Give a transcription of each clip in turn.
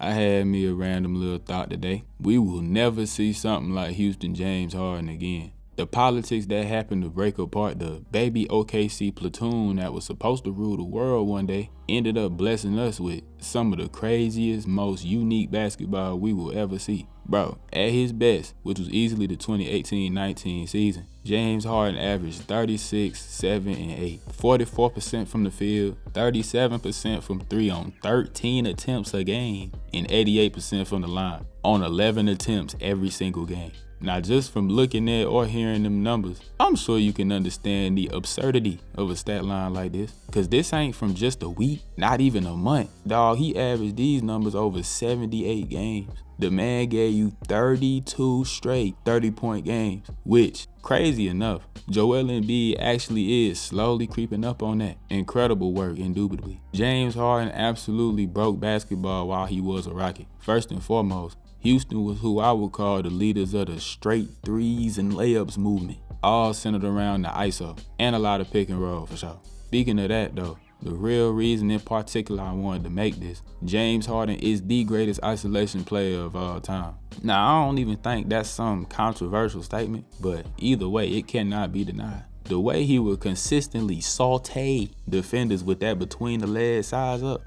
I had me a random little thought today. We will never see something like Houston James Harden again. The politics that happened to break apart the baby OKC platoon that was supposed to rule the world one day ended up blessing us with some of the craziest, most unique basketball we will ever see. Bro, at his best, which was easily the 2018-19 season, James Harden averaged 36, 7, and 8, 44% from the field, 37% from 3 on 13 attempts a game, and 88% from the line on 11 attempts every single game. Now, just from looking at or hearing them numbers, I'm sure you can understand the absurdity of a stat line like this. Cause this ain't from just a week, not even a month. Dog, he averaged these numbers over 78 games. The man gave you 32 straight 30-point games, which, crazy enough, Joel Embiid actually is slowly creeping up on that. Incredible work, indubitably. James Harden absolutely broke basketball while he was a Rocket. First and foremost, Houston was who I would call the leaders of the straight threes and layups movement, all centered around the ISO, and a lot of pick and roll for sure. Speaking of that though, the real reason in particular I wanted to make this, James Harden is the greatest isolation player of all time. Now, I don't even think that's some controversial statement, but either way, it cannot be denied. The way he would consistently saute defenders with that between the legs size up.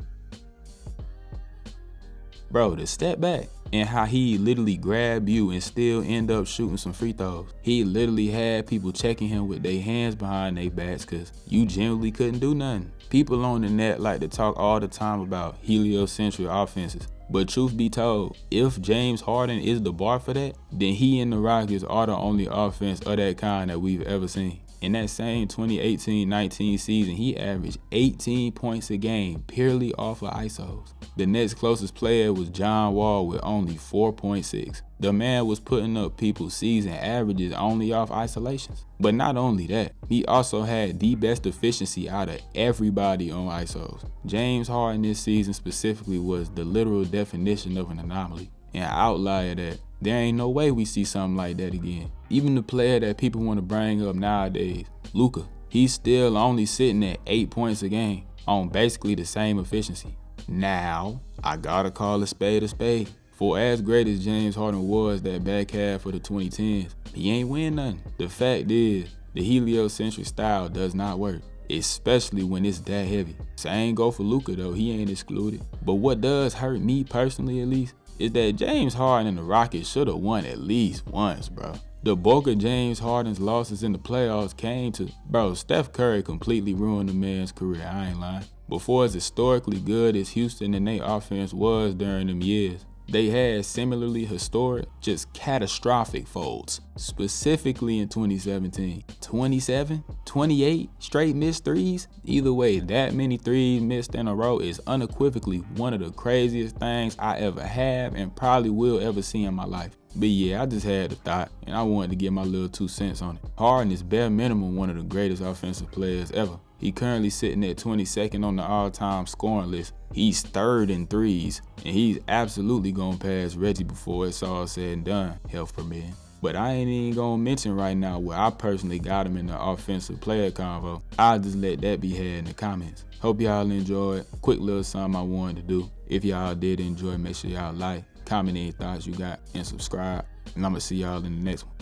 Bro, the step back and how he literally grab you and still end up shooting some free throws. He literally had people checking him with their hands behind their backs because you generally couldn't do nothing. People on the net like to talk all the time about heliocentric offenses. But truth be told, if James Harden is the bar for that, then he and the Rockets are the only offense of that kind that we've ever seen. In that same 2018-19 season, he averaged 18 points a game purely off of ISOs. The next closest player was John Wall with only 4.6. The man was putting up people's season averages only off isolations. But not only that, he also had the best efficiency out of everybody on ISOs. James Harden this season specifically was the literal definition of an anomaly, an outlier that there ain't no way we see something like that again. Even the player that people want to bring up nowadays, Luka, he's still only sitting at 8 points a game on basically the same efficiency. Now, I gotta call a spade. For as great as James Harden was that back half of the 2010s, he ain't win nothing. The fact is, the heliocentric style does not work, especially when it's that heavy. Same go for Luka though, he ain't excluded. But what does hurt me personally at least, is that James Harden and the Rockets should have won at least once, bro. The bulk of James Harden's losses in the playoffs came to, Steph Curry completely ruined the man's career, I ain't lying. Before as historically good as Houston and their offense was during them years, they had similarly historic, just catastrophic folds, specifically in 2017. 27, 28 straight missed threes. Either way, that many threes missed in a row is unequivocally one of the craziest things I ever have and probably will ever see in my life. But yeah, I just had a thought and I wanted to get my little 2 cents on it. Harden is bare minimum one of the greatest offensive players ever. He currently sitting at 22nd on the all-time scoring list. He's 3rd in threes, and he's absolutely gonna pass Reggie before it's all said and done, health permitting. But I ain't even gonna mention right now where I personally got him in the offensive player convo. I'll just let that be had in the comments. Hope y'all enjoyed. Quick little something I wanted to do. If y'all did enjoy, make sure y'all like, comment any thoughts you got, and subscribe. And I'ma see y'all in the next one.